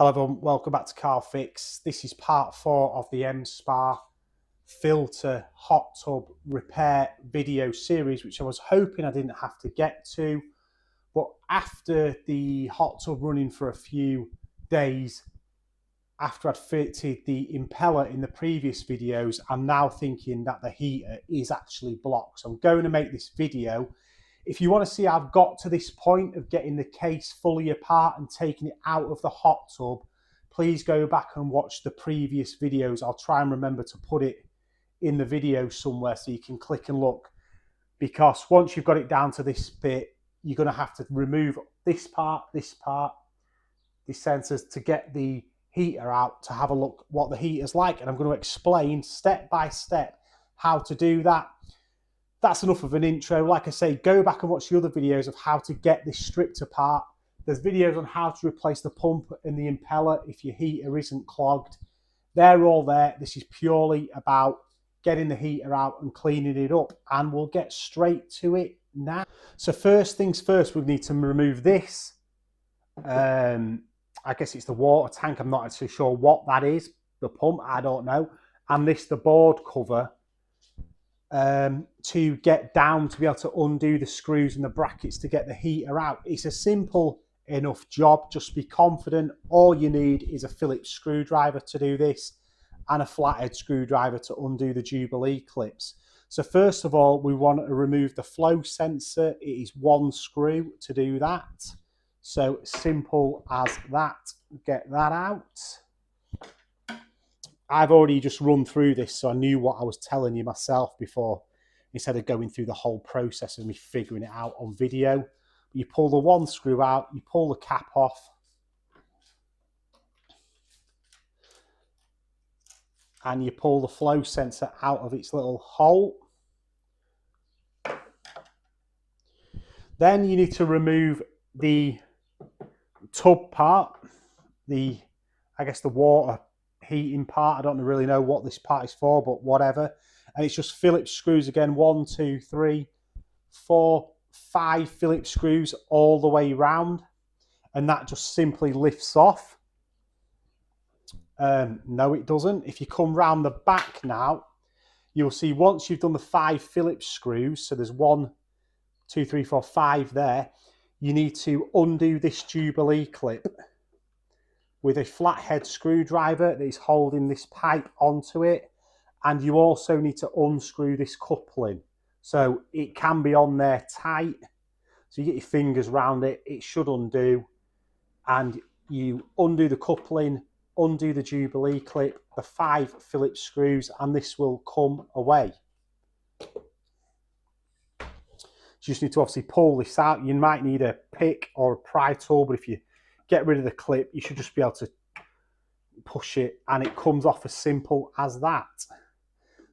Hello everyone, welcome back to Car Fix. This is part 4 of the MSPA filter hot tub repair video series, which I was hoping I didn't have to get to. But after the hot tub running for a few days, after I'd fitted the impeller in the previous videos, I'm now thinking that the heater is actually blocked. So I'm going to make this video. If you want to see how I've got to this point of getting the case fully apart and taking it out of the hot tub, please go back and watch the previous videos. I'll try and remember to put it in the video somewhere so you can click and look. Because once you've got it down to this bit, you're going to have to remove this part, these sensors to get the heater out to have a look what the heater's like. And I'm going to explain step by step how to do that. That's enough of an intro. Like I say, go back and watch the other videos of how to get this stripped apart. There's videos on how to replace the pump and the impeller if your heater isn't clogged. They're all there. This is purely about getting the heater out and cleaning it up, and we'll get straight to it now. So first things first, we need to remove this. I guess it's the water tank. I'm not actually sure what that is. The pump, I don't know. And this, the board cover. To get down to be able to undo the screws and the brackets to get the heater out. It's a simple enough job. Just be confident. All you need is a Phillips screwdriver to do this and a flathead screwdriver to undo the Jubilee clips. So first of all, we want to remove the flow sensor. It is one screw to do that. So simple as that. Get that out. I've already just run through this, so I knew what I was telling you myself before, instead of going through the whole process of me figuring it out on video. You pull the one screw out, you pull the cap off, and you pull the flow sensor out of its little hole. Then you need to remove the tub part, I guess the water heating part. I don't really know what this part is for, but whatever. And it's just Phillips screws again. 1, 2, 3, 4, 5 Phillips screws all the way round, and that just simply lifts off. No, it doesn't. If you come round the back now, you'll see once you've done the 5 Phillips screws, so there's 1, 2, 3, 4, 5 there, you need to undo this Jubilee clip with a flathead screwdriver that is holding this pipe onto it. And you also need to unscrew this coupling. So it can be on there tight. So you get your fingers around it, it should undo. And you undo the coupling, undo the Jubilee clip, the 5 Phillips screws, and this will come away. You just need to obviously pull this out. You might need a pick or a pry tool, but if you get rid of the clip, you should just be able to push it and it comes off as simple as that.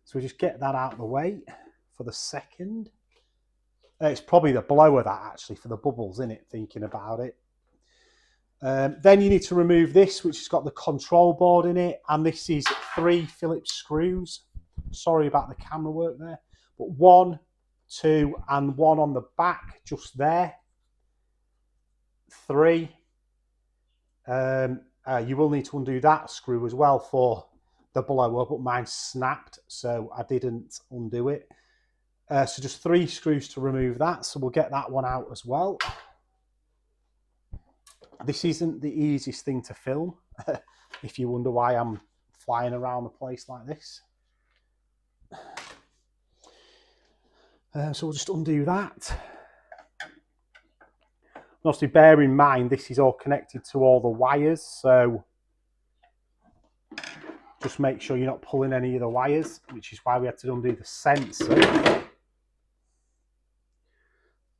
So we just get that out of the way for the second. It's probably the blower that actually for the bubbles in it, thinking about it. Then you need to remove this, which has got the control board in it, and this is 3 Phillips screws. Sorry about the camera work there, but 1, 2 and 1 on the back just there. 3. You will need to undo that screw as well for the blower, but mine snapped, so I didn't undo it. So just 3 screws to remove that, so we'll get that one out as well. This isn't the easiest thing to film, if you wonder why I'm flying around the place like this. So we'll just undo that. Obviously, bear in mind, this is all connected to all the wires, so just make sure you're not pulling any of the wires, which is why we had to undo the sensor.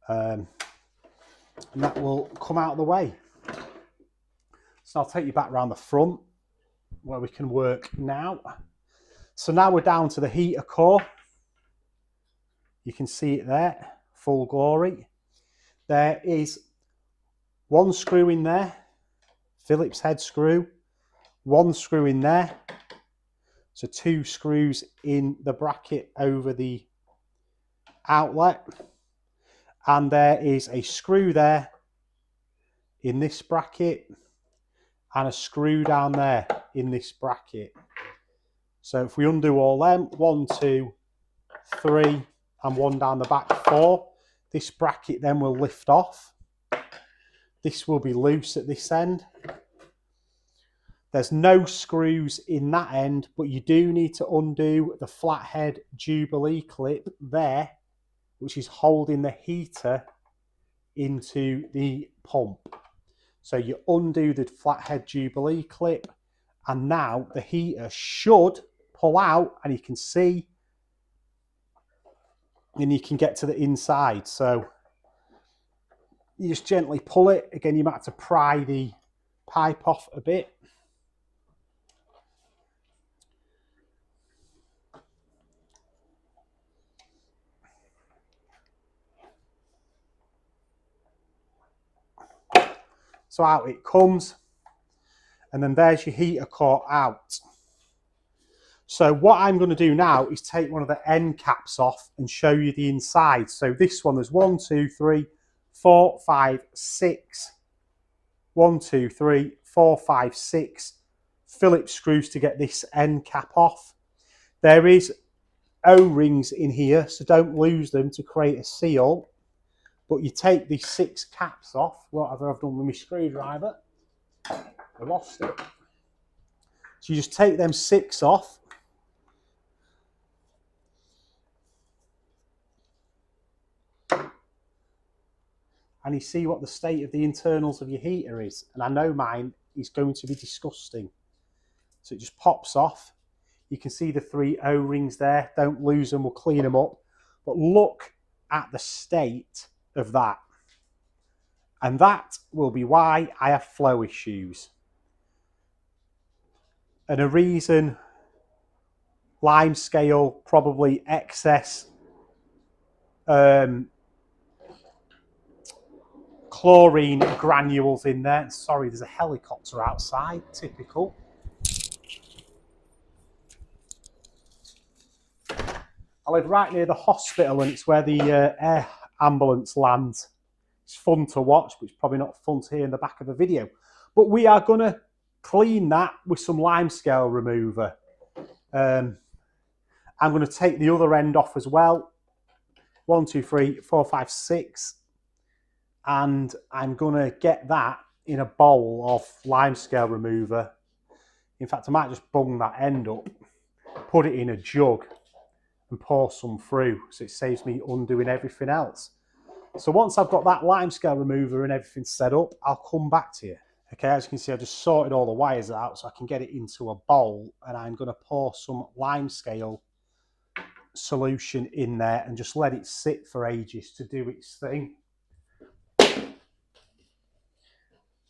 And that will come out of the way. So I'll take you back around the front where we can work now. So now we're down to the heater core. You can see it there, full glory. There is 1 screw in there, Phillips head screw, 1 screw in there. So 2 screws in the bracket over the outlet. And there is a screw there in this bracket and a screw down there in this bracket. So if we undo all them, 1, 2, 3, and 1 down the back, 4, this bracket then will lift off. This will be loose at this end. There's no screws in that end, but you do need to undo the flathead Jubilee clip there, which is holding the heater into the pump. So you undo the flathead Jubilee clip, and now the heater should pull out, and you can see, and you can get to the inside. So you just gently pull it. Again, you might have to pry the pipe off a bit. So out it comes, and then there's your heater core out. So what I'm going to do now is take one of the end caps off and show you the inside. So this one, there's 1, 2, 3, 4, 5, 6. 1, 2, 3, 4, 5, 6 Phillips screws to get this end cap off. There is O-rings in here, so don't lose them to create a seal. But you take these 6 caps off, whatever I've done with my screwdriver. I lost it. So you just take them 6 off. And you see what the state of the internals of your heater is. And I know mine is going to be disgusting. So it just pops off. You can see the 3 O-rings there. Don't lose them, we'll clean them up. But look at the state of that. And that will be why I have flow issues. And a reason lime scale, probably excess chlorine granules in there. Sorry, there's a helicopter outside, typical. I live right near the hospital, and it's where the air ambulance lands. It's fun to watch, but it's probably not fun to hear in the back of a video. But we are going to clean that with some limescale remover. I'm going to take the other end off as well. 1, 2, 3, 4, 5, 6. And I'm going to get that in a bowl of limescale remover. In fact, I might just bung that end up, put it in a jug, and pour some through, so it saves me undoing everything else. So once I've got that limescale remover and everything set up, I'll come back to you. Okay, as you can see, I've just sorted all the wires out so I can get it into a bowl, and I'm going to pour some limescale solution in there and just let it sit for ages to do its thing.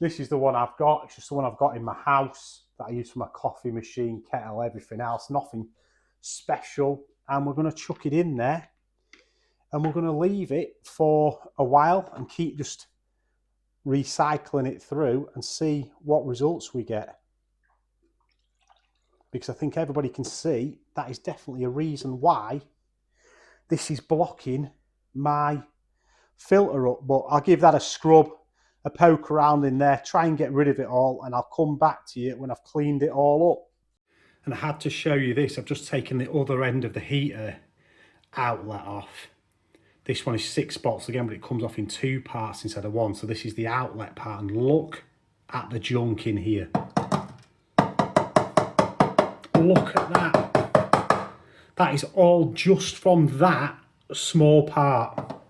This is the one I've got. It's just the one I've got in my house that I use for my coffee machine, kettle, everything else. Nothing special. And we're going to chuck it in there, and we're going to leave it for a while and keep just recycling it through and see what results we get. Because I think everybody can see that is definitely a reason why this is blocking my filter up. But I'll give that a scrub, a poke around in there, try and get rid of it all, and I'll come back to you when I've cleaned it all up. And I had to show you this. I've just taken the other end of the heater outlet off. This one is 6 spots again, but it comes off in 2 parts instead of 1. So this is the outlet part, and look at the junk in here. Look at that. That is all just from that small part.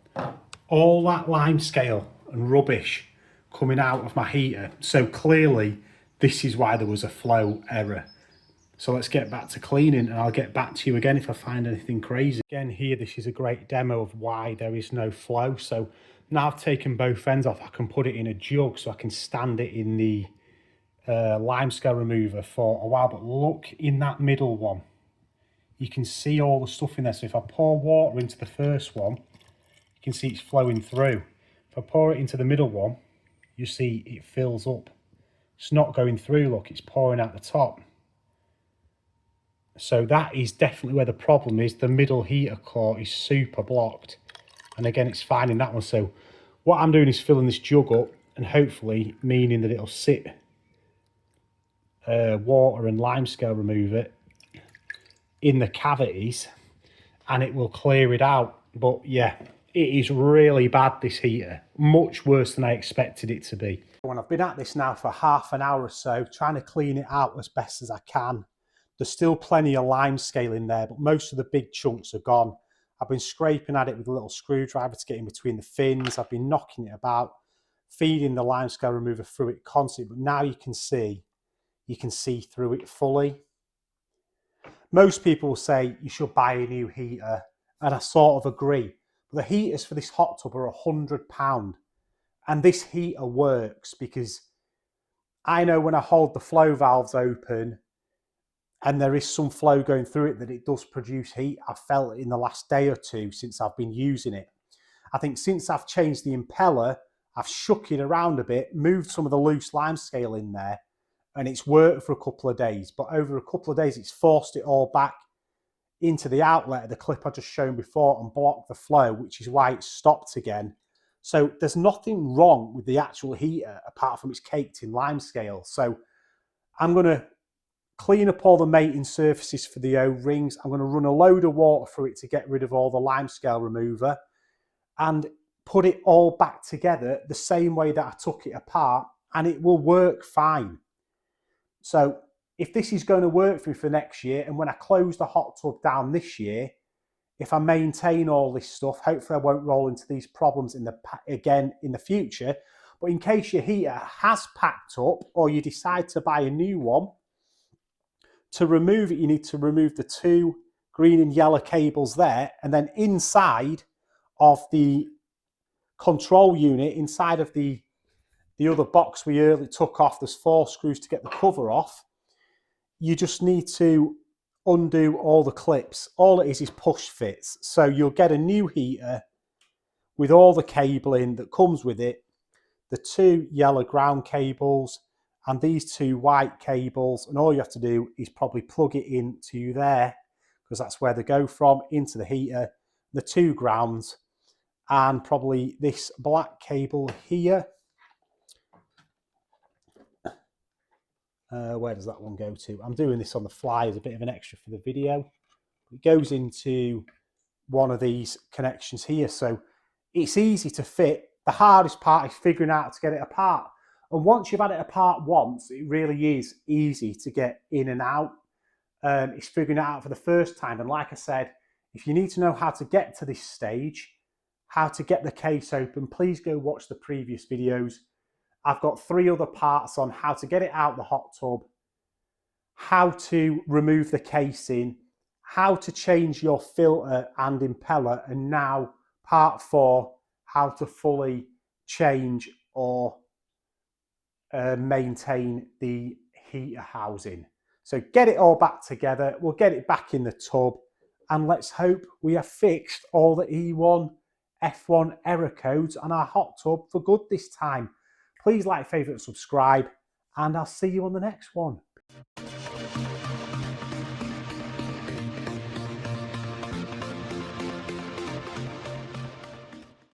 All that limescale and rubbish coming out of my heater. So clearly this is why there was a flow error. So let's get back to cleaning, and I'll get back to you again if I find anything crazy. Again, here, this is a great demo of why there is no flow. So now I've taken both ends off, I can put it in a jug so I can stand it in the limescale remover for a while. But look in that middle one. You can see all the stuff in there. So if I pour water into the first one, you can see it's flowing through. If I pour it into the middle one, you see it fills up. It's not going through, look, it's pouring out the top. So that is definitely where the problem is. The middle heater core is super blocked. And again, it's fine in that one. So what I'm doing is filling this jug up, and hopefully meaning that it'll sit water and limescale remover in the cavities and it will clear it out. But yeah, it is really bad, this heater. Much worse than I expected it to be. When I've been at this now for half an hour or so, trying to clean it out as best as I can. There's still plenty of limescale in there, but most of the big chunks are gone. I've been scraping at it with a little screwdriver to get in between the fins. I've been knocking it about, feeding the limescale remover through it constantly, but now you can see through it fully. Most people say you should buy a new heater, and I sort of agree. But the heaters for this hot tub are £100, and this heater works because I know when I hold the flow valves open and there is some flow going through it that it does produce heat. I've felt it in the last day or two since I've been using it. I think since I've changed the impeller, I've shook it around a bit, moved some of the loose limescale in there, and it's worked for a couple of days. But over a couple of days, it's forced it all back into the outlet of the clip I just shown before and blocked the flow, which is why it stopped again. So there's nothing wrong with the actual heater apart from it's caked in limescale. So I'm going to clean up all the mating surfaces for the O-rings. I'm going to run a load of water through it to get rid of all the limescale remover and put it all back together the same way that I took it apart, and it will work fine. So if this is going to work for me for next year, and when I close the hot tub down this year, if I maintain all this stuff, hopefully I won't roll into these problems again in the future. But in case your heater has packed up or you decide to buy a new one, to remove it, you need to remove the two green and yellow cables there, and then inside of the control unit, inside of the other box we earlier took off, there's 4 screws to get the cover off. You just need to undo all the clips. All it is push fits. So you'll get a new heater with all the cabling that comes with it, the 2 yellow ground cables and these 2 white cables, and all you have to do is probably plug it into there, because that's where they go from, into the heater, the 2 grounds, and probably this black cable here. Where does that one go to? I'm doing this on the fly as a bit of an extra for the video. It goes into one of these connections here, so it's easy to fit. The hardest part is figuring out to get it apart. And once you've had it apart once, it really is easy to get in and out. It's figuring it out for the first time. And like I said, if you need to know how to get to this stage, how to get the case open, please go watch the previous videos. I've got 3 other parts on how to get it out the hot tub, how to remove the casing, how to change your filter and impeller, and now part 4, how to fully change or maintain the heater housing. So get it all back together, we'll get it back in the tub, and let's hope we have fixed all the E1, F1 error codes on our hot tub for good this time. Please like, favourite, subscribe, and I'll see you on the next one.